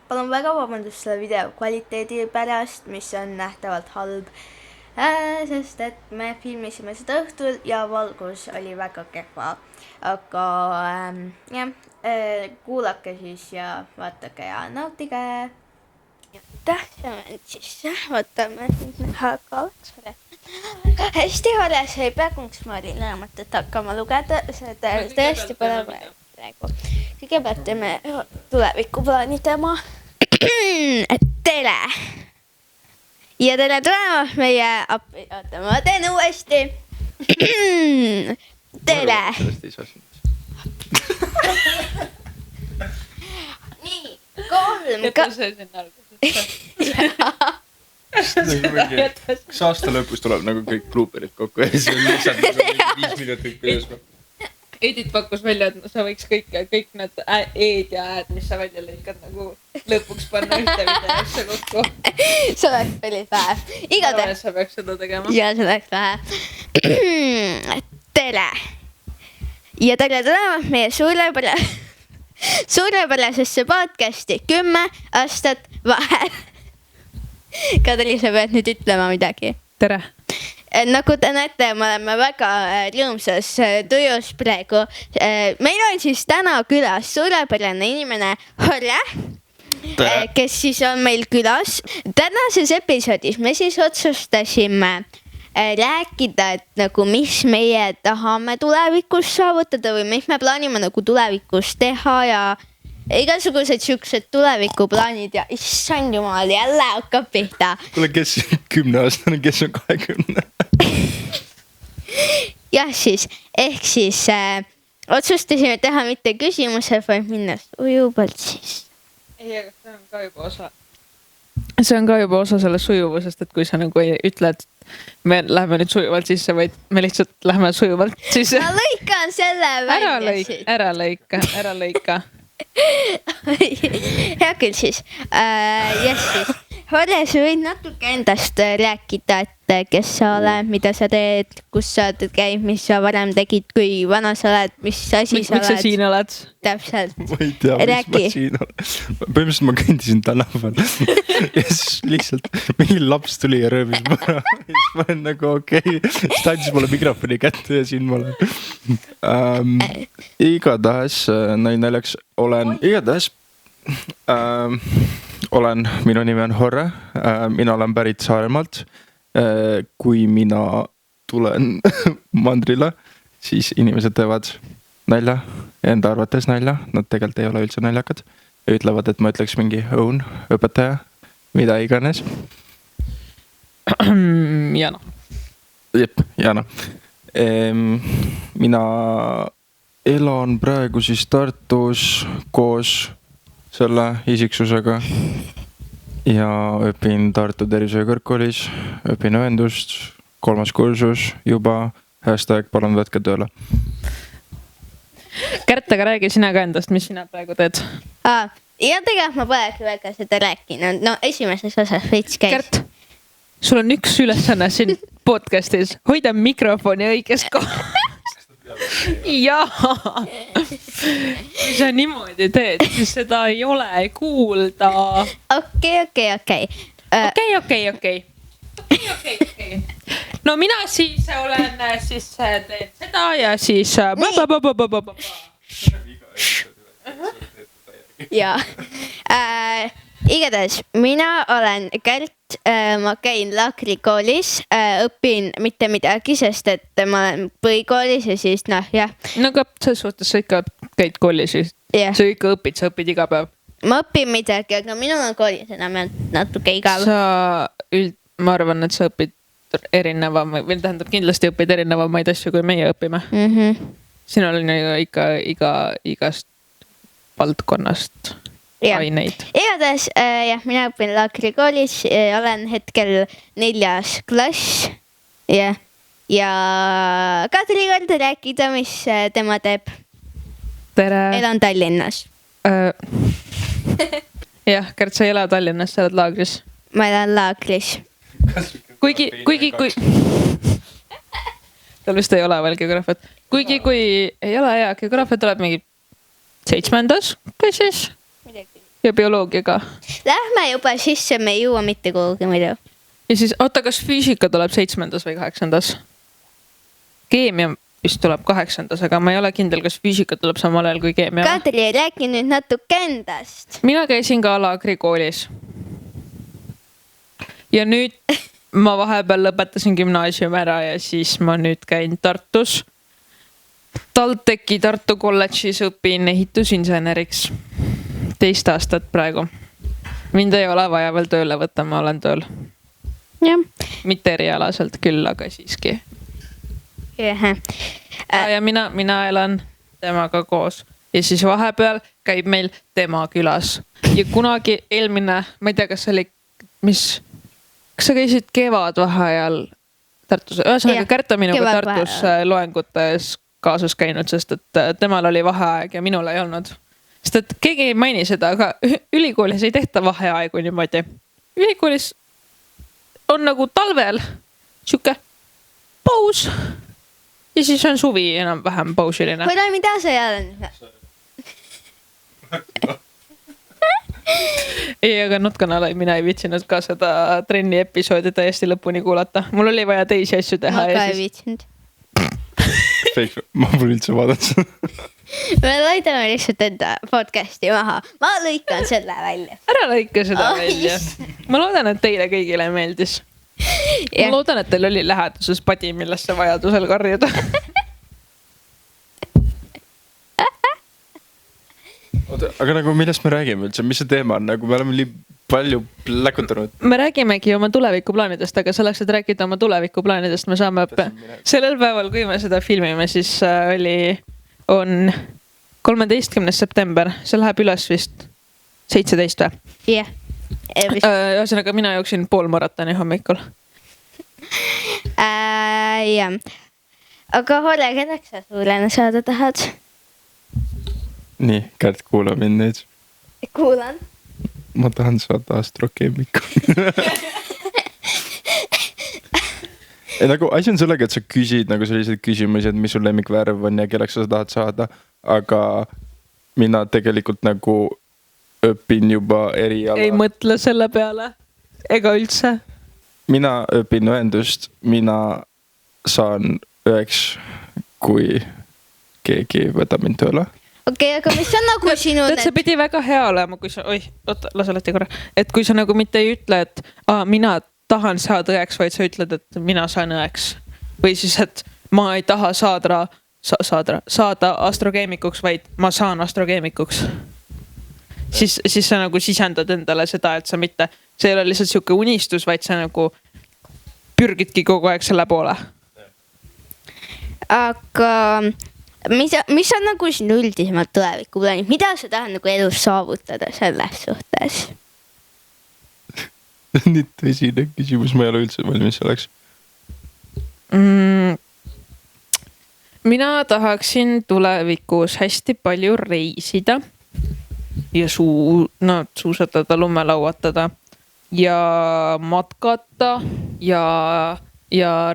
palun väga vabandust selle video kvaliteedi pärast, mis on nähtavalt halb, sest et me filmisime seda õhtul ja valgus oli väga kehva. Aga kuulake siis ja vaatage ja nautige. Tähtsame siis võtame näha ka hästi hores ei pea kunstmaali raamatut hakkama lugeda, seda tõesti pole praegu. Kõigepealt teeme tulevikuplaani tema tele. Ja tere tulemast meie appi. Oota, ma teen uuesti. Tele. Nii, 3. Jäta see sinna algusesse. Kas aasta lõpus tuleb nagu kõik blooperid kokku ja siis on lihtsalt 5 minutit kuidas Edith pakkus välja, et sa võiks kõik need eed ja ääd, mis sa välja lõikad, nagu lõpuks panna ühte videosse kokku. See oleks päris vähe. Igatahes sa peaks seda tegema. Ja see oleks vähe. Tere. Ja tere tulemast meie suurepärasesse podcasti 10 aastat vahel. Kadri, sa pead nüüd ütlema midagi. Tere. Nagu te näete, me oleme väga rõõmsas tujus praegu. Meil on siis täna külas suurepärane inimene Horre, kes siis on meil külas. Tänases episoodis me siis otsustasime rääkida, et nagu mis meie tahame tulevikus saavutada või mis me plaanime nagu tulevikus teha ja igasugused siuksed tulevikuplaanid ja issand jumal, jälle hakkab pihta. Kuule, kes 10-aastane, kes on 20? Jah, siis, ehk siis otsustasime teha mitte küsimuse, vaid minna sujuvalt siis. Ei, aga see on ka juba osa. See on ka juba osa sellest sujuvusest, et kui sa nagu ei ütle, et me läheme nüüd sujuvalt sisse, vaid me lihtsalt läheme sujuvalt sisse. Ma lõikan selle välja siit. Ära lõika. Hea küll siis. Yes, siis. Horre, sa võid natuke endast rääkida, et kes sa oled, mida sa teed, kus sa käid, mis sa varem tegid, kui vana sa oled, mis asi sa oled. Miks sa siin oled? Täpselt. Ma ei tea, mis ma siin olen. Põhimõtteliselt ma kõndisin tänaval ja siis lihtsalt mingi laps tuli ja rööbis mõra. Ja siis ma olen nagu okei. Siis ta andis mulle mikrofoni kätte ja siin ma olen. Igatahes naljaks olen, minu nimi on Horre, mina olen pärit Saaremaalt. Kui mina tulen mandrile, siis inimesed teevad nalja, enda arvates nalja, nad tegelikult ei ole üldse naljakad. Ütlevad, et ma ütleks mingi õun, õpetaja, mida iganes. Jana. Jep, Jana. Mina elan praegu siis Tartus koos selle isiksusega ja õpin Tartu Tervishoiu kõrgkoolis, õpin õendust, 3. kursus juba, hashtag palun võtke tööle. Kärt, aga räägi sina ka endast, mis sina praegu teed? Ja tegelikult ma polegi väga seda rääkinud. No esimeses osas veits käis. Kärt, sul on üks ülesanne siin podcastis, hoida mikrofoni õiges kohas. Jaa, kui sa niimoodi teed, siis seda ei ole kuulda. Okei. No mina siis olen, siis teen seda ja siis ja igatahes mina olen Kärt, ma käin laagrikoolis, õpin mitte midagi, sest et ma olen põhikoolis ja siis jah. No aga selles suhtes sa ikka käid koolis, sa ikka õpid, sa õpid iga päev. Ma õpin midagi, aga minul on koolis enam natuke igav. Ma arvan, et sa õpid erineva, või tähendab kindlasti õpid erinevamaid asju, kui meie õpime. Siin on ikka igast valdkonnast aineid. Igatahes, mina õpin laagrikoolis, olen hetkel 4. klass ja Kadri kord rääkida, mis tema teeb. Tere. Elan Tallinnas. Jah, Kärt, sa ei ela Tallinnas, sa oled laagris. Ma elan laagris. Kuigi tal vist ei ole veel geograafiat. Kuigi kui ei ole hea, geograafia tuleb mingi 7. klassis. ja bioloogia ka. Lähme juba sisse, me ei jõua mitte kuhugi muidu. Ja siis, oota, kas füüsika tuleb 7. või 8. Keemia vist tuleb 8. aga ma ei ole kindel, kas füüsika tuleb samal ajal kui keemia. Kadri, räägi nüüd natuke endast. Mina käisin ka Alagri koolis. Ja nüüd ma vahepeal lõpetasin gümnaasiumi ära ja siis ma nüüd käin Tartus. TalTechi Tartu kolledžis õpin ehitusinseneriks. 2 aastat praegu. Mind ei ole vaja veel tööle võtta, ma olen tööl. Jah. Mitte erialaselt küll, aga siiski. Ja mina elan temaga koos. Ja siis vahepeal käib meil tema külas. Ja kunagi eelmine, ma ei tea, kas oli, kas sa käisid kevadvaheajal Tartus? Ühesõnaga Kärta minuga Tartus loengutes kaasas käinud, sest et temal oli vaheaeg ja minul ei olnud. Sest et keegi ei maini seda, aga ülikoolis ei tehta vaheaegu niimoodi. Ülikoolis on nagu talvel siuke paus ja siis on suvi enam vähem pausiline. Kuule, mida sa jälle? Ei, aga Nutkanala mina ei viitsinud ka seda trenni episoodi täiesti lõpuni kuulata. Mul oli vaja teisi asju teha. Ma ka ei viitsinud. Ma pole üldse vaadanud. Me laidame lihtsalt enda podcasti maha. Ma lõikan selle välja. Ära lõika seda välja. Ma loodan, et teile kõigile meeldis. Ma loodan, et teil oli läheduses padi, millesse vajadusel karjuda. Aga nagu millest me räägime üldse, mis see teema on? Nagu me oleme nii palju pläkutanud. Me räägimegi oma tulevikuplaanidest, aga selleks, et rääkida oma tulevikuplaanidest, me saame sellel päeval, kui me seda filmime, siis on 13. september. See läheb üles vist 17 või? Jah. Ühesõnaga, mina jooksin poolmaratoni hommikul. Jah. Aga Hole, kelleks sa suurena saada tahad? Nii, Kärt, kuula mind nüüd. Kuulan. Ma tahan saada astrokeemiku. Nagu asi on sellega, et sa küsid nagu sellised küsimusi, et mis sul lemmikvärv on ja kelleks sa tahad saada. Aga mina tegelikult nagu õpin juba eriala. Ei mõtle selle peale. Ega üldse. Mina õpin õendust. Mina saan 9, kui keegi võtab mind tööle. Okei, aga mis on nagu sinu... See pidi väga hea olema, kui sa... Oota, lase lahti korra. Et kui sa nagu mitte ei ütle, et mina tahan saada õeks, vaid sa ütled, et mina saan õeks. Või siis, et ma ei taha saada astrokeemikuks, vaid ma saan astrokeemikuks. Siis sa nagu sisendad endale seda, et sa mitte... See ei ole lihtsalt siuke unistus, vaid sa nagu pürgidki kogu aeg selle poole. Aga... Mis on nagu sinu üldisemad tulevikuplaanid? Mida sa tahad nagu elus saavutada selles suhtes? Nii tõsine küsimus, ma ei ole üldse valmis selleks. Mina tahaksin tulevikus hästi palju reisida ja suusatada, lumelauatada ja matkata ja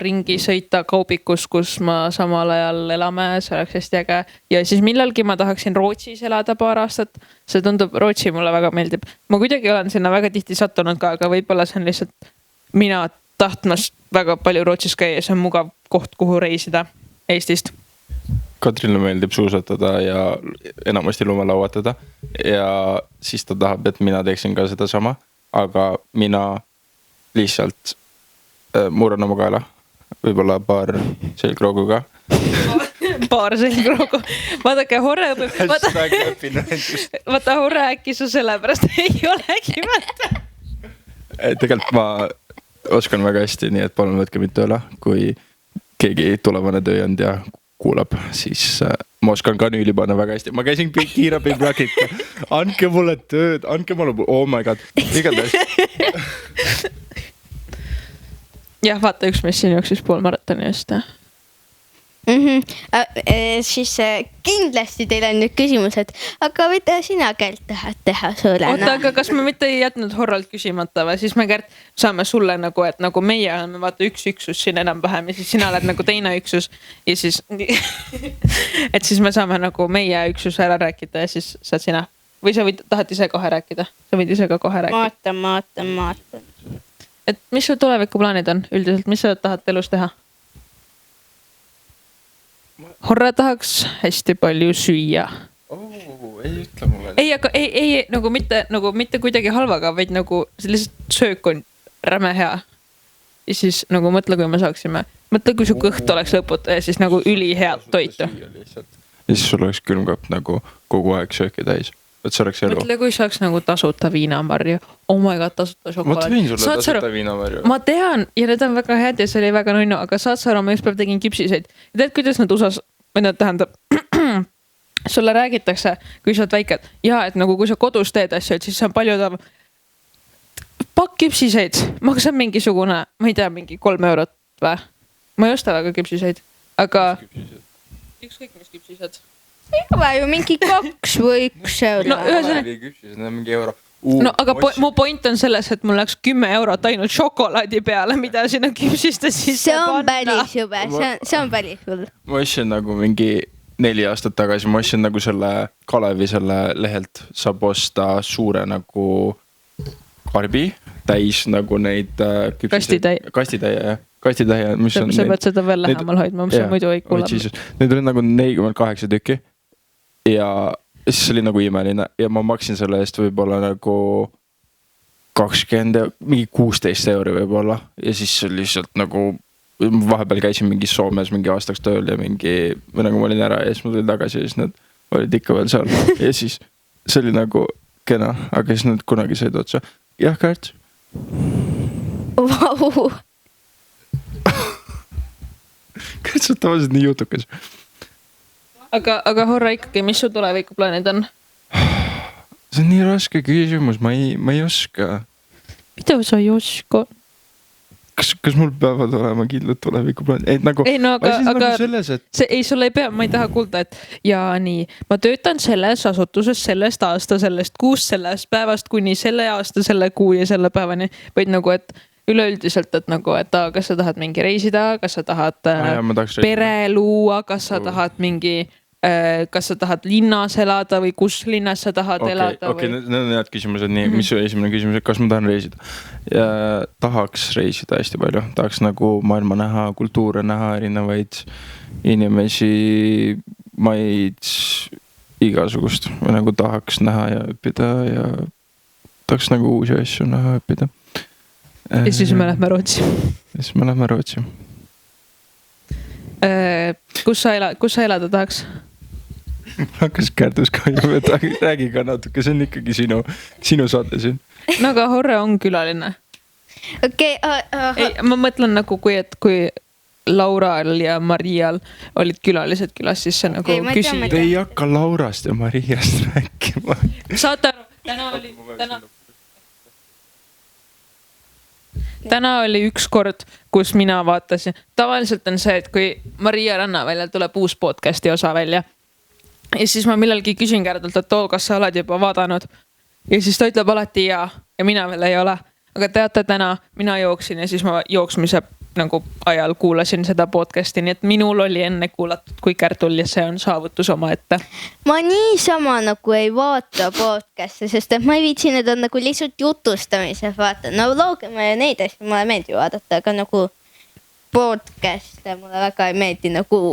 ringi sõita kaubikus, kus ma samal ajal elame, see oleks hästi äge. Ja siis millalgi ma tahaksin Rootsis elada paar aastat. See tundub, Rootsi mulle väga meeldib. Ma kuidagi olen sinna väga tihti sattunud ka, aga võib-olla see on lihtsalt mina tahtmas väga palju Rootsis käia. See on mugav koht, kuhu reisida Eestist. Katrile meeldib suusatada ja enamasti lumelauatada. Ja siis ta tahab, et mina teeksin ka seda sama. Aga mina lihtsalt... murran oma kaela, võib-olla paar selgroogu ka. Paar selgroogu. Vaadake, Hore õpib. Vaata, Hore äkki su sellepärast ei olegi mõte. Tegelikult ma oskan väga hästi, nii et palun võtke mind tööle. Kui keegi tulevane tööandja kuulab, siis ma oskan kanüüli panna väga hästi. Ma käisin kiirabi praktika. Andke mulle tööd, andke mulle... Oh my god. Igatahes. Jah, vaata, üks mees siin jooksis poolmaratoni just. Siis kindlasti teil on nüüd küsimus, et aga mida sina, Kärt, tahad teha suurena? Oota, aga kas me mitte ei jätnud Horralt küsimata või? Siis me, Kärt, saame sulle nagu, et nagu meie oleme vaata üks üksus siin enam-vähem ja siis sina oled nagu teine üksus ja siis et siis me saame nagu meie üksuse ära rääkida ja siis saad sina. või sa tahad ise kohe rääkida? Sa võid ise ka kohe rääkida. Maatan. Et mis sul tulevikuplaanid on üldiselt, mis sa tahad elus teha? Horra tahaks hästi palju süüa. Ei ütle mulle. Ei, aga ei nagu mitte kuidagi halvaga, vaid nagu lihtsalt söök on räme hea. Ja siis nagu mõtle, kui me saaksime. Mõtle, kui su kõht oleks lõputa ja siis nagu ülihead toitu. Ja siis sul oleks külmkapp nagu kogu aeg sööki täis. Et see oleks elu. Mõtle, kui saaks nagu tasuta viinamarju. Oh my god, tasuta šokolaad. Ma tõin sulle tasuta viinamarju. Ma tean ja need on väga head ja see oli väga nunnu, aga saad sa aru, ma just päev tegin kipsiseid. Ja tead, kuidas nad usas, või nad tähendab, sulle räägitakse, kui sa oled väike, et nagu kui sa kodus teed asju, et siis see on palju odavam. Pakk kipsiseid, maksab mingisugune, ma ei tea, mingi 3 eurot või? Ma ei osta väga kipsiseid, aga ükskõik mis kipsised. Ei ole ju mingi 2 või 1 euro. No mingi euro. No aga mu point on selles, et mul läks 10 eurot ainult šokolaadi peale, mida sinna kipsiste sisse see on päris jube, see on päris hull. Ma ostsin nagu mingi 4 aastat tagasi, ma ostsin nagu selle Kalevi selle lehelt saab osta suure nagu karbi täis nagu neid kastitäie, mis on sa pead seda veel lähemal hoidma, mis muidu ei kuule. Need olid nagu 48 tükki ja siis oli nagu imeline ja ma maksin selle eest võib-olla nagu 20, mingi 16 euri võib-olla ja siis lihtsalt nagu vahepeal käisin mingi Soomes mingi aastaks tööl ja mingi, või nagu ma olin ära ja siis ma tulin tagasi ja siis nad olid ikka veel seal ja siis see oli nagu kena, aga siis nad kunagi said otsa. Jah, Kärt? Vau! Kärt, sa tavaliselt nii jutukas. Aga Horra ikkagi, mis su tulevikuplaanid on? See on nii raske küsimus, ma ei oska. Mida sa ei oska? Kas mul peavad olema kindlad tulevikuplaanid? Ei no aga selles, et... sulle ei pea, ma ei taha kuulda, et ja nii, ma töötan selles asutuses sellest aasta, sellest kuust, sellest päevast kuni selle aasta, selle kuu ja selle päevani. Vaid nagu, et üleüldiselt, et nagu, et kas sa tahad mingi reisida, kas sa tahad pere luua, kas sa tahad mingi... kas sa tahad linnas elada või kus linnas sa tahad elada? Okei, need on head küsimused. Nii, mis su esimene küsimus, kas ma tahan reisida? Ja tahaks reisida hästi palju. Tahaks nagu maailma näha, kultuure näha, erinevaid inimesi, maid, igasugust. Või nagu tahaks näha ja õppida ja tahaks nagu uusi asju näha, õppida. Ja siis me lähme Rootsi. Kus sa elada tahaks? Hakkas Kärdus kahju, et räägi ka natuke, see on ikkagi sinu saate siin. No aga Horre on külaline. Okei. Ma mõtlen nagu, kui Laural ja Marial olid külalised külas, siis see nagu küsi. Te ei hakka Laurast ja Mariast rääkima. Saate aru, täna oli üks kord, kus mina vaatasin. Tavaliselt on see, et kui Maria Rannaväljal tuleb uus podcasti osa välja. Ja siis ma millalgi küsin Kärdult, et kas sa oled juba vaadanud. Ja siis ta ütleb alati ja mina veel ei ole. Aga teate, täna mina jooksin ja siis ma jooksmise nagu ajal kuulasin seda podcasti. Nii et minul oli enne kuulatud kui Kärdul ja see on saavutus oma ette. Ma niisama nagu ei vaata podcasti, sest et ma ei viitsi, need on nagu lihtsalt jutustamise vaata. No loogime ja neid asju mulle meeldi vaadata, aga nagu podcast'e mulle väga ei meeldi nagu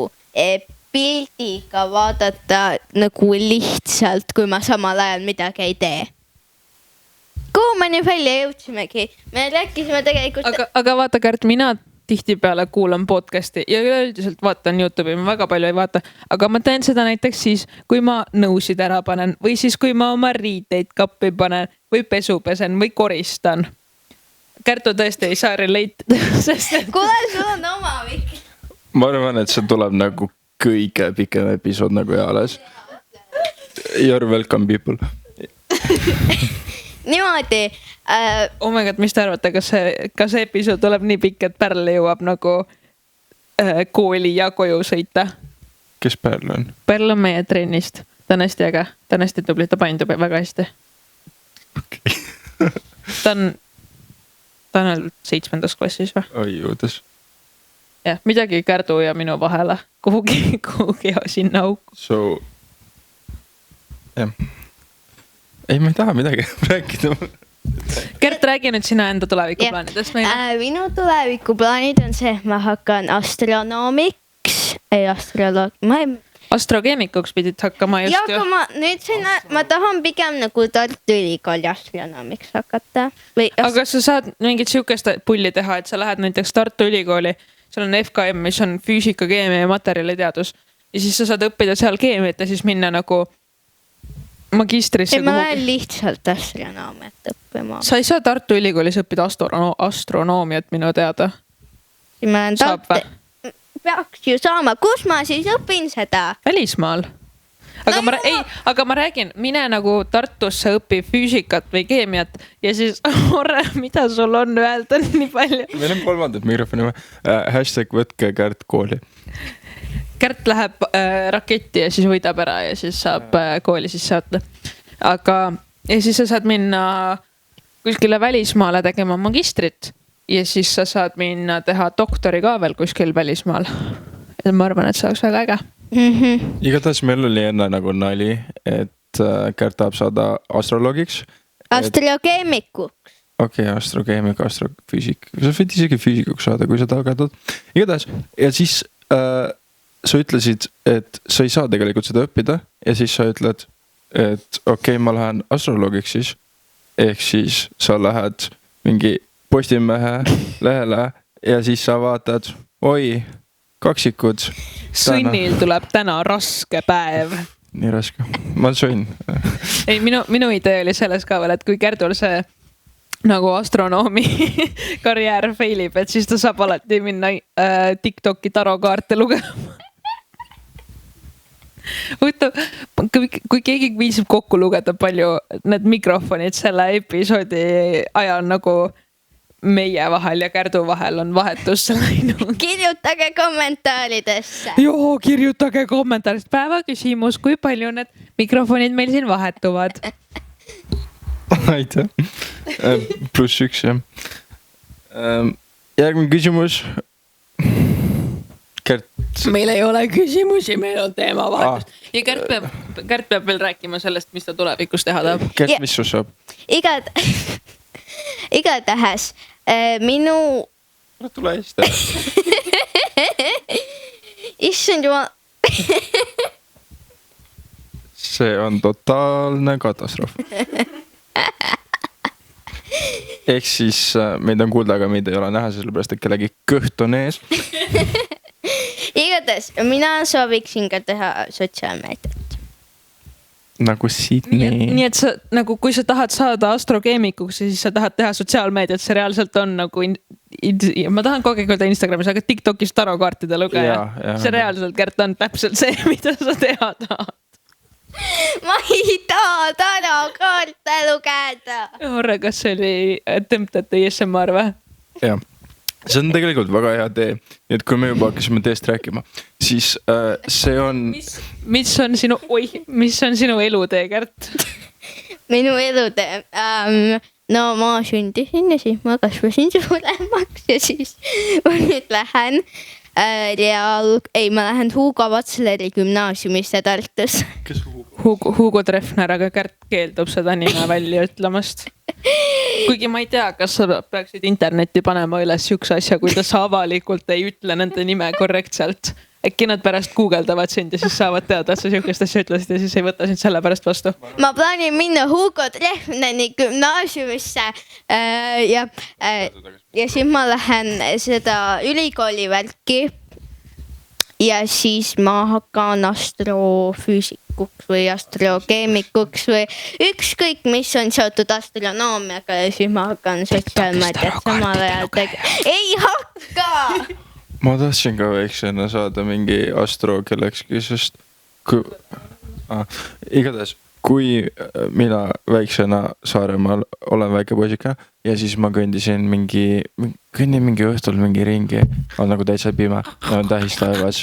pildiga vaadata nagu lihtsalt, kui ma samal ajal midagi ei tee. Kuhu me nii välja jõudsimegi? Me rääkisime tegelikult... Aga vaata, Kärt, mina tihtipeale kuulan podcasti ja üleüldiselt vaatan YouTube'i, ma väga palju ei vaata. Aga ma teen seda näiteks siis, kui ma nõusid ära panen või siis, kui ma oma riiteid kappi panen või pesu pesen või koristan. Kärtu tõesti ei saa relate. Kuule, sul on oma vik. Ma arvan, et see tuleb nagu kõige pikem episood nagu jaales. You're welcome, people. Niimoodi. Oh my god, mis te arvate, kas see episood tuleb nii pikk, et Pärl jõuab nagu kooli ja koju sõita? Kes Pärl on? Pärl on meie trennist. Ta on hästi äge. Ta on hästi tubli, ta paindub väga hästi. Okay. ta on 7. klassis või? Oi, jõudes. Jah, midagi Kärdu ja minu vahele. Kuhugi sinna auku. So, jah. ei, ma ei taha midagi rääkida. Gert, räägi nüüd sina enda tulevikuplaanidest meile. Minu tulevikuplaanid on see, et ma hakkan astronoomiks, Astrokeemikuks pidid hakkama just ja aga ma tahan pigem nagu Tartu Ülikooli astronoomiks hakata. Aga sa saad mingit siukest pulli teha, et sa lähed näiteks Tartu Ülikooli, seal on FKM, mis on füüsika, keemia ja materjaliteadus. Ja siis sa saad õppida seal keemiat ja siis minna nagu magistrisse. Ei, ma lähen lihtsalt astronoomiat õppima. Sa ei saa Tartu Ülikoolis õppida astronoomiat minu teada. Ma lähen Tartu... Peaks ju saama, kus ma siis õpin seda? Välismaal. Aga ma räägin, mine nagu Tartusse õpi füüsikat või keemiat ja siis mida sul on öelda nii palju? Meil on 3. mikrofoni. #võtke Gert kooli. Gert läheb raketti ja siis võidab ära ja siis saab kooli sisse saata. Ja siis sa saad minna kuskile välismaale tegema magistrit. Ja siis sa saad minna teha doktori ka veel kuskil välismaal. Ja ma arvan, et see oleks väga äge. Igatahes meil oli enne nagu nali, et Gert tahab saada astroloogiks. Astrokeemikuks. Okei, astrokeemik, astrofüüsik. Sa võid isegi füüsikuks saada, kui sa tahad. Igatahes. Ja siis sa ütlesid, et sa ei saa tegelikult seda õppida. Ja siis sa ütled, et okei, ma lähen astroloogiks siis. Ehk siis sa lähed mingi Postimehe lehele ja siis sa vaatad, oi, kaksikud. Sunnil tuleb täna raske päev. Nii raske, ma sõin. Ei, minu idee oli selles ka veel, et kui Gerdul see nagu astronoomi karjäär failib, et siis ta saab alati minna TikToki tarokaarte lugema. Kui keegi viisib kokku lugeda palju need mikrofonid selle episoodi ajal nagu meie vahel ja Gerdu vahel on vahetus läinud. Kirjutage kommentaaridesse. Joo, kirjutage kommentaaridest. Päeva küsimus, kui palju need mikrofonid meil siin vahetuvad? Aitäh. +1 jah. Järgmine küsimus. Gert. Meil ei ole küsimusi, meil on teema vahetus. Ja Gert peab veel rääkima sellest, mis ta tulevikus teha tahab. Gert, mis sul saab? Igatahes minu... No tule hästi. Issand jumal. See on totaalne katastroof. Ehk siis meid on kuulda, aga meid ei ole näha, sellepärast et kellegi kõht on ees. Igatahes, mina sooviksin ka teha sotsiaalmeediat. Nagu Sydney. Nii et sa, nagu, kui sa tahad saada astrokeemikuks, siis sa tahad teha sotsiaalmeediat, see reaalselt on nagu, ma tahan kogu aeg öelda Instagramis, aga TikTokis tarokaartide lugeja. See reaalselt, Gert, on täpselt see, mida sa teha tahad. Ma ei taha tarokaarte lugeda. Horre, kas see oli Tempted ASMR või? Jah. See on tegelikult väga hea tee. Nii et kui me juba hakkasime teest rääkima, siis see on... Mis on sinu elutee, Gert? Minu elutee? No ma sündisin ja siis ma kasvasin suuremaks ja siis ma nüüd lähen ma lähen Hugo Vatsleri gümnaasiumisse Tartus. Kes Hugo Treffner, aga Gert keeldub seda nime välja ütlemast. Kuigi ma ei tea, kas sa peaksid internetti panema üles üks asja, kui ta sa avalikult ei ütle nende nime korrektselt. Äkki nad pärast guugeldavad sind ja siis saavad teada, et sa siukest asja ütlesid ja siis ei võta sind selle pärast vastu. Ma plaanin minna Hugo Treffneri gümnaasiumisse ja siis ma lähen seda ülikooli värki ja siis ma hakkan astrofüüsikuks või astrokeemikuks või ükskõik, mis on seotud astronoomiaga ja siis ma hakkan sotsiaalmeediat samal ajal tegema. Ei hakka! Ma tahtsin ka väiksena saada mingi astro kellekski, sest igatahes, kui mina väiksena Saaremaal olen väike poisika ja siis ma kõndisin mingi õhtul mingi ringi, on nagu täitsa pime, on tähistaevas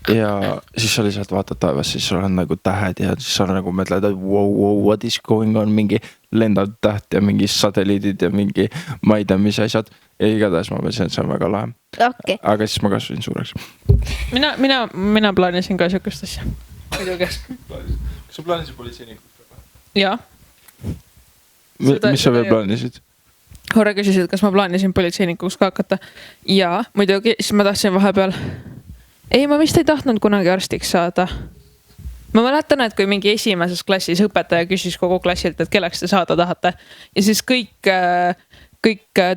ja siis sa lihtsalt vaatad taevas, siis sul on nagu tähed ja siis sa nagu mõtled, et wow, what is going on, mingi lendav täht ja mingi satelliidid ja mingi ma ei tea, mis asjad ja igatahes ma mõtlesin, et see on väga lahe. Okay. Aga siis ma kasvasin suureks. Mina plaanisin ka siukest asja. Kas sa plaanisid politseinikuks? Jaa. mis sa veel plaanisid? Hore küsis, et kas ma plaanisin politseinikuks ka hakata. Ja muidugi, siis ma tahtsin vahepeal. Ei, ma vist ei tahtnud kunagi arstiks saada. Ma mäletan, et kui mingi esimeses klassis õpetaja küsis kogu klassilt, et kelleks te saada tahate. Ja siis kõik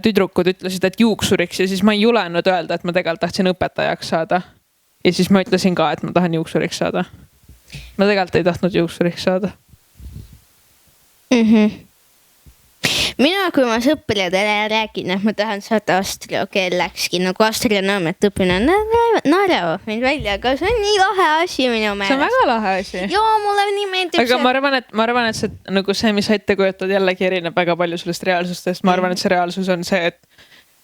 tüdrukud ütlesid, et juuksuriks ja siis ma ei julenud öelda, et ma tegelikult tahtsin õpetajaks saada. Ja siis ma ütlesin ka, et ma tahan juuksuriks saada. Ma tegelikult ei tahtnud juuksuriks saada. Mina, kui ma sõpradele räägin, et ma tahan saada astrokeel, läkski nagu astronoomiat õppina. Naeravad mind välja, aga see on nii lahe asi minu meelest. See on väga lahe asi. Joo, mulle nii meeldib aga ma arvan, et see, nagu see, mis sa ette kujutad, jällegi erineb väga palju sellest reaalsustest. Ma arvan, et see reaalsus on see, et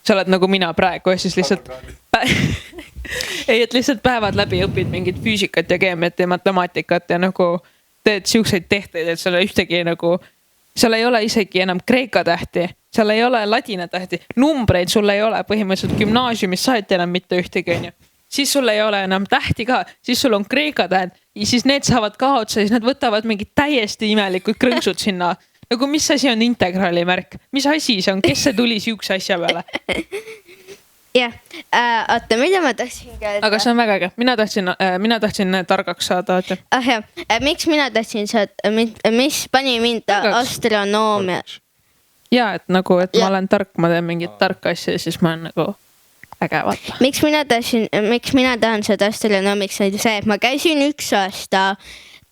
sa oled nagu mina praegu ja siis lihtsalt ei, et lihtsalt päevad läbi õpid mingit füüsikat ja keemiat ja matemaatikat ja nagu teed siukseid tehteid, et seal ühtegi nagu seal ei ole isegi enam kreeka tähti, seal ei ole ladina tähti, numbreid sul ei ole põhimõtteliselt gümnaasiumis saati enam mitte ühtegi. Siis sul ei ole enam tähti ka, siis sul on kreeka tähed ja siis need saavad ka otsa, siis nad võtavad mingid täiesti imelikud krõksud sinna. Nagu mis asi on integraali märk? Mis asi see on? Kes see tuli siukse asja peale? Jah, oota, mida ma tahtsin käida? Aga see on väga äge. Mina tahtsin targaks saada. Miks mina tahtsin saada, mis pani mind astronoomia? Ja, et nagu, et ma olen tark, ma teen mingit tarka asja ja siis ma olen nagu äge vaata. Miks mina tahan saada astronoomiks oli see, et ma käisin 1 aasta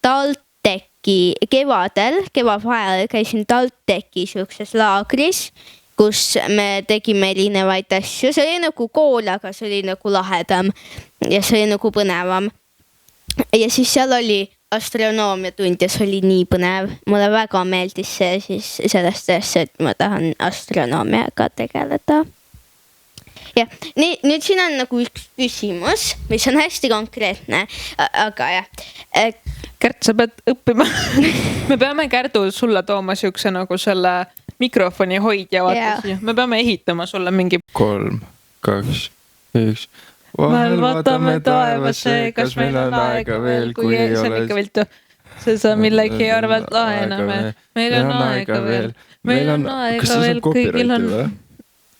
TalTechi kevadvahel käisin TalTechi siukses laagris, kus me tegime erinevaid asju. See oli nagu kool, aga see oli nagu lahedam ja see oli nagu põnevam. Ja siis seal oli astronoomia tund ja see oli nii põnev. Mulle väga meeldis see siis sellest tõesti, et ma tahan astronoomiaga tegeleda. Ja, nüüd siin on nagu üks küsimus, mis on hästi konkreetne, aga jah. Kärt, sa pead õppima. Me peame Kärdu sulle tooma siukse nagu selle mikrofoni hoidja vaata. Me peame ehitama sulle mingi 3, 2, 1. Vahel vaatame taevasse, kas meil on aega veel, kui ei ole. See sa millegi arvelt laename. Meil on aega veel. Meil on aega veel, kõigil on.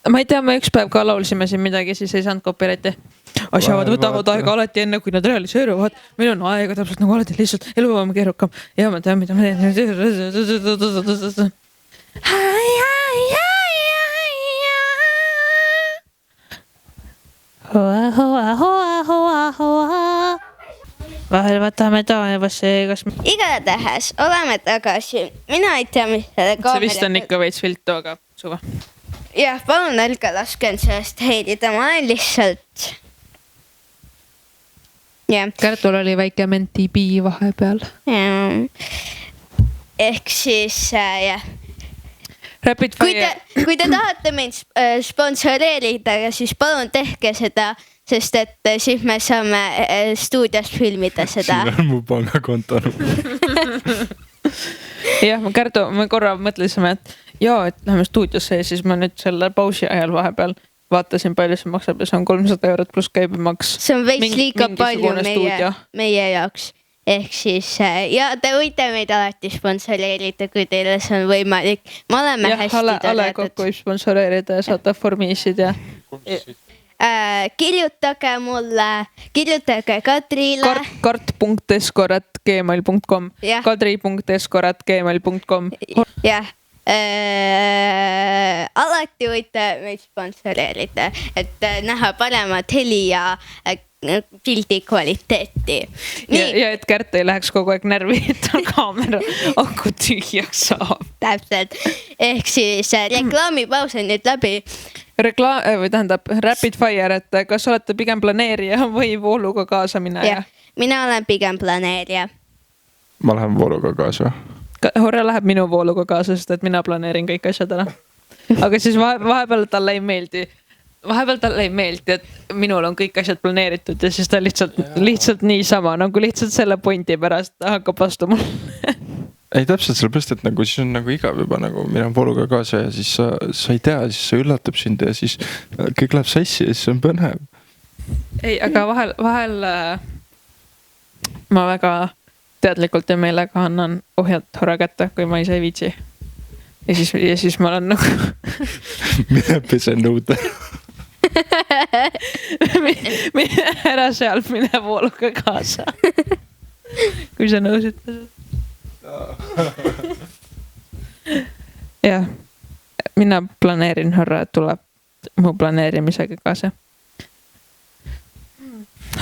Ma ei tea, me üks päev ka laulsime siin midagi, siis ei saanud copyrighti. Asjavad võtavad aega alati enne, kui nad realiseeruvad. Meil on aega täpselt nagu alati lihtsalt elu on keerukam. Ja ma tean, mida ma teen. Vahel võtame taevasse, kas... Igatahes oleme tagasi. Mina ei tea, mis selle kaamera... See vist on ikka veits viltu, aga suva. Jah, palun ärge lasken sellest heilida. Ma olen lihtsalt... Kärtul oli väike mentibii vahepeal. Ehk siis, jah. Kui te tahate meid sponsoreerida, siis palun tehke seda, sest et siis me saame stuudios filmida seda. Siin on mu pangakonto. Jah, Kärdu, me korra mõtlesime, et et läheme stuudiosse ja siis ma nüüd selle pausi ajal vahepeal vaatasin palju see maksab ja see on 300 € pluss käibemaks. See on veits liiga palju meie jaoks. Ehk siis, ja te võite meid alati sponsoreerida, kui teile see on võimalik. Me oleme hästi toredad. Ale kokku võib sponsoreerida ja saata formiisid ja... Kirjutage mulle, kirjutage Kadrile. kart.eskorat@gmail.com kadri.eskorat@gmail.com Jah. Alati võite meid sponsoreerida, et näha paremat heli ja pildi kvaliteeti. Ja et Kärt ei läheks kogu aeg närvi, et on kaamera aku tühjaks saab. Täpselt. Ehk siis reklaamipaus on nüüd läbi. Rapid fire, et kas olete pigem planeerija või vooluga kaasa mineja? Mina olen pigem planeerija. Ma lähen vooluga kaasa. Hore läheb minu vooluga kaasa, sest et mina planeerin kõik asjad ära. Aga siis vahepeal talle ei meeldi. Vahepeal talle ei meeldi, et minul on kõik asjad planeeritud ja siis ta lihtsalt niisama, nagu lihtsalt selle pointi pärast hakkab vastu mul. Ei täpselt sellepärast, et nagu siis on nagu igav juba nagu mina vooluga kaasa ja siis sa ei tea, siis sa üllatab sind ja siis kõik läheb sassi ja siis on põnev. Ei, aga vahel ma väga teadlikult ja meelega annan ohjad Hore kätte, kui ma ise ei viitsi. ja siis ma olen nagu mine pese nõude. mine ära seal, mine vooluga kaasa. Kui sa nõus ütlesid. Jah, mina planeerin Horra, et tuleb mu planeerimisega kaasa.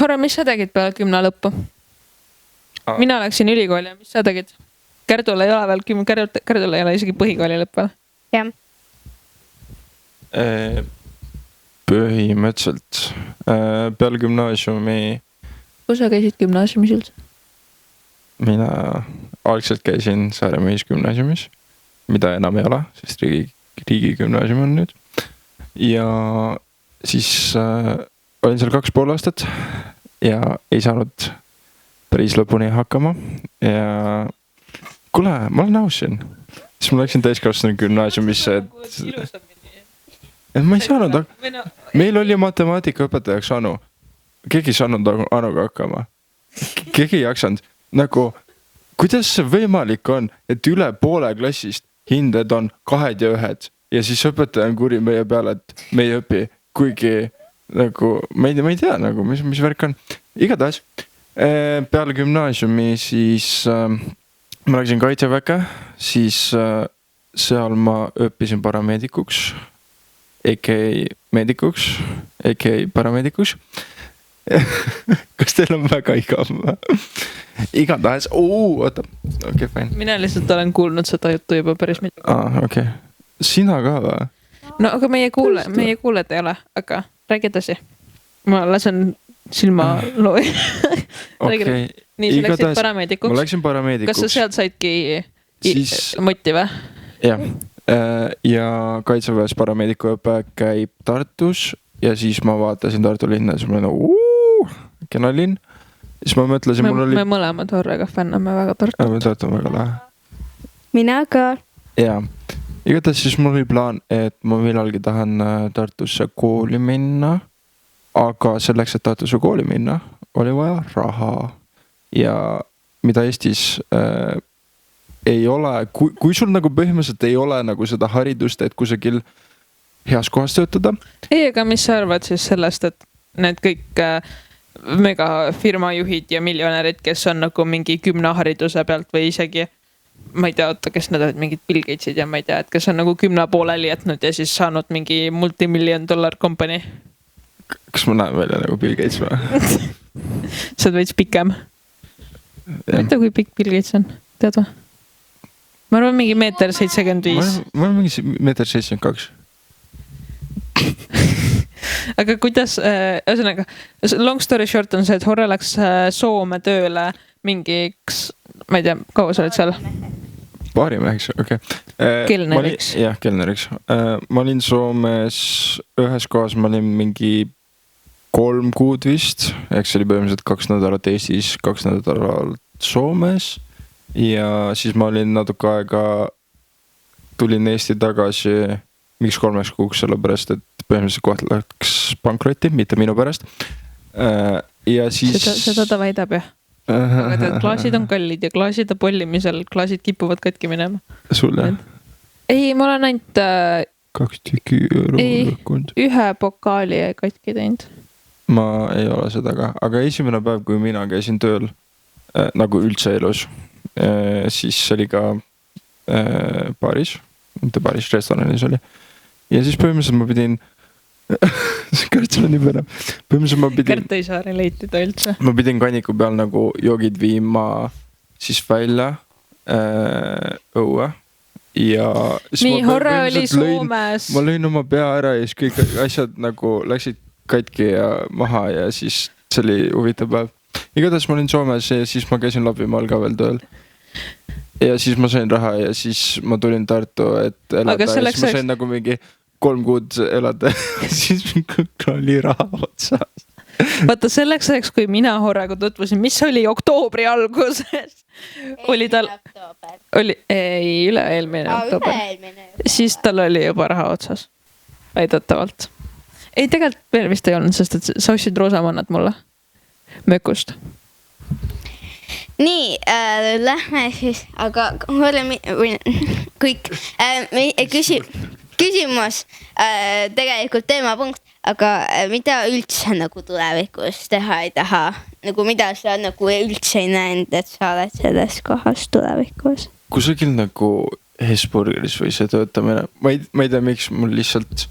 Horra, mis sa tegid peale 10 lõppu? Mina läksin ülikooli ja mis sa tegid? Kärdul ei ole veel, Kärdul ei ole isegi põhikooli lõpp veel. Jah. Põhimõtteliselt peale gümnaasiumi. Kus sa käisid gümnaasiumis üldse? Mina algselt käisin Saaremaa gümnaasiumis, mida enam ei ole, sest riigi gümnaasium on nüüd. Ja siis olin seal 2,5 aastat ja ei saanud päris lõpuni hakkama. Ja kuule, ma olen aus siin. Siis ma läksin täiskasvanu gümnaasiumisse, et ma ei saanud, meil oli matemaatikaõpetajaks Anu. Keegi ei saanud Anuga hakkama. Keegi ei jaksanud. Nagu, kuidas see võimalik on, et üle poole klassist hinded on 2 ja 1 ja siis õpetaja on kuri meie peale, et me ei õpi, kuigi nagu, ma ei tea nagu, mis värk on. Igatahes, peale gümnaasiumi siis ma läksin Kaitseväkke, siis seal ma õppisin parameedikuks, a.k.a. meedikuks, a.k.a. parameedikuks. Kas teil on väga igav? Igatahes, oota, okei, fine. Mina lihtsalt olen kuulnud seda juttu juba päris mitu. Okei. Sina ka või? No aga meie kuuled ei ole, aga räägi edasi. Ma lasen silma looja. Okei. Nii, sa läksid parameedikuks? Ma läksin parameedikuks. Kas sa sealt saidki motti või? Jah. Ja Kaitseväes parameediku õpe käib Tartus ja siis ma vaatasin Tartu linna ja siis ma olin kena linn. Siis ma mõtlesin, mul oli... Me mõlemad Horrega fänname väga Tartu. Tartu on väga lahe. Mina ka. Jaa. Igatahes siis mul oli plaan, et ma millalgi tahan Tartusse kooli minna. Aga selleks, et Tartusse kooli minna, oli vaja raha. Ja mida Eestis ei ole... Kui sul nagu põhimõtteliselt ei ole nagu seda haridust, et kusagil heas kohas töötada. Ei, aga mis sa arvad siis sellest, et need kõik megafirma juhid ja miljonärid, kes on nagu mingi 10 hariduse pealt või isegi, ma ei tea, kes need olid, mingid Bill Gatesid ja ma ei tea, et kes on nagu 10 pooleli jätnud ja siis saanud mingi multimillion-dollar company. Kas ma näen välja nagu Bill Gates või? Sa oled veits pikem. Ma ei tea, kui pikk Bill Gates on, tead või? Ma arvan mingi 1,75 m. Ma olen mingi 1,72 m. Aga kuidas, ühesõnaga, long story short on see, et Horre läks Soome tööle mingiks, ma ei tea, kaua sa olid seal? Baarimeheks, okei. Kelneriks. Jah, kelneriks. Ma olin Soomes ühes kohas, ma olin mingi 3 kuud vist, eks see oli põhimõtteliselt 2 nädalat Eestis, 2 nädalat Soomes ja siis ma olin natuke aega, tulin Eesti tagasi miks 3 kuuks, sellepärast, et põhimõtteliselt koht läks pankrotti, mitte minu pärast. Ja siis... Seda ta väidab, jah. Aga tead, klaasid on kallid ja klaaside pollimisel klaasid kipuvad katki minema. Sul, jah? Ei, ma olen ainult... 2 tükki euro lõkkunud. 1 pokaali ei katki teinud. Ma ei ole seda ka. Aga esimene päev, kui mina käisin tööl, nagu üldse elus, siis oli ka baaris, mitte baaris, restoranis oli. Ja siis põhimõtteliselt ma pidin Kärtsil on nii põnev. Põhimõtteliselt ma pidin Kärt ei saa relatida üldse. Ma pidin kanniku peal nagu joogid viima siis välja õue ja nii, Horre oli Soomes. Ma lõin oma pea ära ja siis kõik asjad nagu läksid katki ja maha ja siis see oli huvitav päev. Igatahes ma olin Soomes ja siis ma käisin Lapimaal ka veel tööl. Ja siis ma sain raha ja siis ma tulin Tartu, et elada. Ja siis ma sain nagu mingi 3 kuud elada. Siis oli raha otsas. Vaata selleks ajaks, kui mina Horrega tutvusin, mis oli oktoobri alguses. Oli tal... Ei, üle-eelmine oktoober. Siis tal oli juba raha otsas. Väidetavalt. Ei, tegelikult veel vist ei olnud, sest et sa ostsid roosamannad mulle. Mökust. Nii, lähme siis, aga kõik küsimus tegelikult teemapunkt, aga mida üldse nagu tulevikus teha ei taha, nagu mida sa nagu üldse ei näinud, et sa oled selles kohas tulevikus? Kusagil nagu Hesburgeris või see töötamine, ma ei tea, miks mul lihtsalt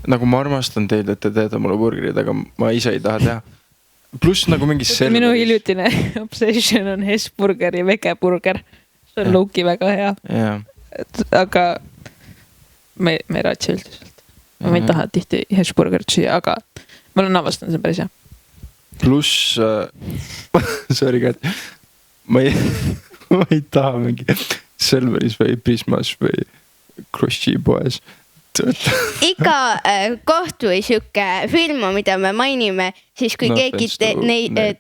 nagu ma armastan teid, et te teete mulle burgerid, aga ma ise ei taha teha. Pluss nagu mingi minu hiljutine obsession on Hesburgeri vegeburger. See on Luki väga hea. Aga me ei raatsi üldiselt. Ma ei taha tihti Hesburgerit süüa, aga ma olen avastanud see päris hea. Pluss sorry, Kat, ma ei taha mingi Selveris või Prismas või Krussi poes. Iga koht või siuke film, mida me mainime, siis kui keegi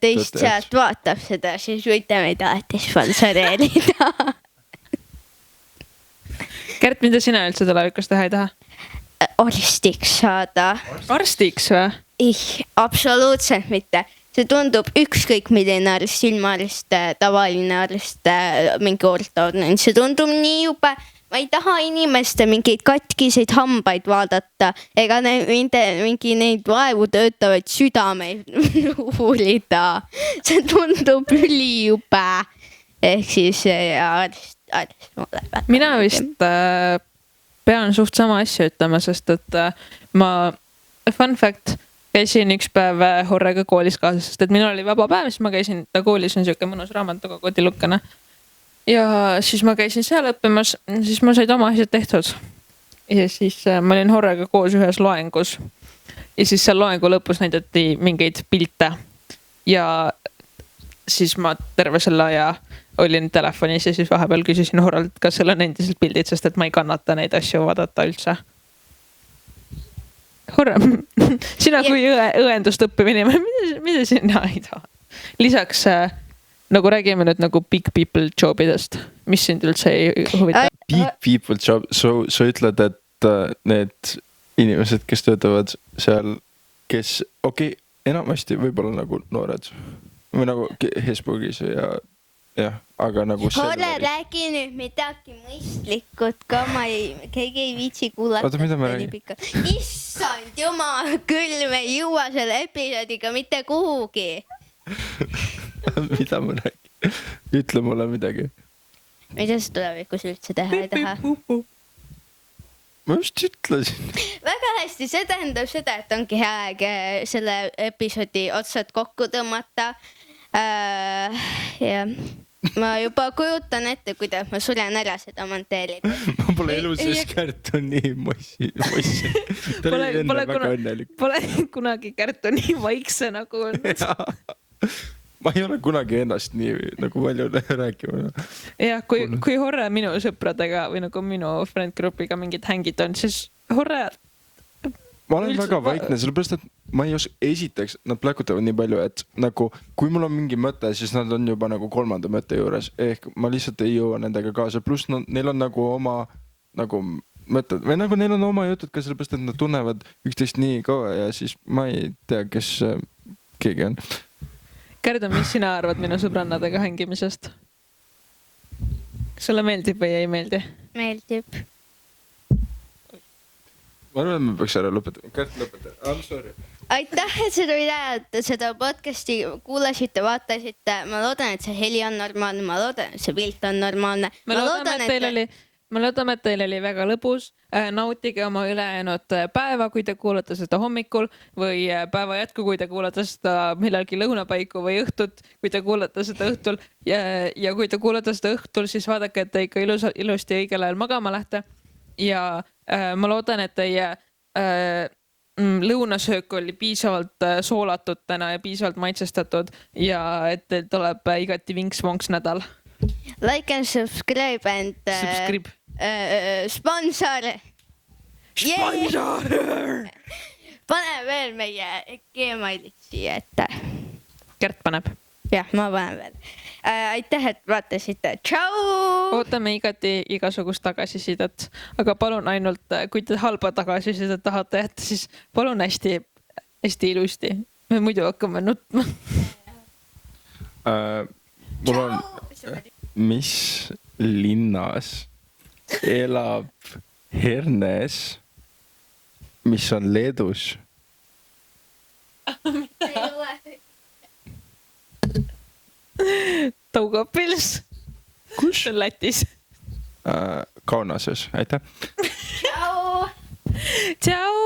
teist sealt vaatab seda, siis võite meid alati sponsoreerida. Kärt, mida sina üldse tulevikus teha ei taha? Arstiks saada. Arstiks või? Absoluutselt mitte. See tundub ükskõik milline arst, silmaarst, tavaline arst, mingi ortoodne. See tundub nii jube. Ma ei taha inimeste mingeid katkiseid hambaid vaadata ega mingi neid vaevu töötavaid südameid uurida. See tundub ülijube. Ehk siis arst mulle väga. Mina vist pean suht sama asja ütlema, sest et ma, fun fact, käisin üks päev Horrega koolis kaasas, sest et minul oli vaba päev, siis ma käisin, ta koolis on siuke mõnus raamatuga kodilukene. Ja siis ma käisin seal õppimas, siis ma said oma asjad tehtud. Ja siis ma olin Horrega koos ühes loengus. Ja siis seal loengu lõpus näidati mingeid pilte. Ja siis ma terve selle aja olin telefonis ja siis vahepeal küsisin Horralt, kas seal on endiselt pildid, sest et ma ei kannata neid asju vaadata üldse. Horra, sina kui õendust õppiv inimene, mida sina ei taha? Lisaks nagu räägime nüüd nagu big people jobidest, mis sind üldse ei huvita? Big people job, sa ütled, et need inimesed, kes töötavad seal, kes, enamasti võib-olla nagu noored või nagu Hesburgis ja, aga nagu Horre, räägi nüüd midagi mõistlikud ka, keegi ei viitsi kuulata. Oota, mida ma räägin? Issand jumal, küll me ei jõua selle episoodiga mitte kuhugi. Mida ma räägin? Ütle mulle midagi. Mida sa tulevikus üldse teha ei taha? Ma just ütlesin. Väga hästi, see tähendab seda, et ongi hea aeg selle episoodi otsad kokku tõmmata. Ja ma juba kujutan ette, kuidas ma sulen ära seda monteerida. Ma pole elu sees Kärt on nii mossi. Ta oli enne väga õnnelik. Pole kunagi Kärt on nii vaikse nagu olnud. Ma ei ole kunagi ennast nii nagu palju rääkima. Ja kui Horre minu sõpradega või nagu minu friend grupiga mingid hängid on, siis Horre... Ma olen väga vaikne, sellepärast, et ma ei oska, esiteks, nad pläkutavad nii palju, et nagu, kui mul on mingi mõte, siis nad on juba nagu kolmanda mõtte juures. Ehk ma lihtsalt ei jõua nendega kaasa. Plus neil on nagu oma nagu mõtted või nagu neil on oma jutud ka sellepärast, et nad tunnevad üksteist nii kaua ja siis ma ei tea, kes keegi on. Kärda, mis sina arvad minu sõbrannadega hängimisest? Kas sulle meeldib või ei meeldi? Meeldib. Ma arvan, et me peaks ära lõpetama. Kärt lõpeta. I'm sorry. Aitäh, et seda podcasti kuulasite, vaatasite. Ma loodan, et see heli on normaalne. Ma loodan, et see pilt on normaalne. Me loodame, et teil oli väga lõbus. Nautige oma ülejäänud päeva, kui te kuulate seda hommikul või päeva jätku, kui te kuulate seda millalgi lõunapaiku või õhtut, kui te kuulate seda õhtul ja kui te kuulate seda õhtul, siis vaadake, et te ikka ilusti õigel ajal magama lähte. Ja ma loodan, et teie lõunasöök oli piisavalt soolatud täna ja piisavalt maitsestatud ja et teil tuleb igati vinks-vonks nädal. Like and subscribe and sponsor. Pane veel meie Gmailit siia ette. Kärt paneb. Jah, ma panen veel. Aitäh, et vaatasite. Tšau! Ootame igasugust tagasisidet, aga palun ainult, kui te halba tagasisidet tahate jätta, siis palun hästi ilusti. Me muidu hakkame nutma. Mul on, mis linnas elab Hernes, mis on Leedus. Daugavpils. Kus? See on Lätis. Kaunases, aitäh. Tšau. Tšau.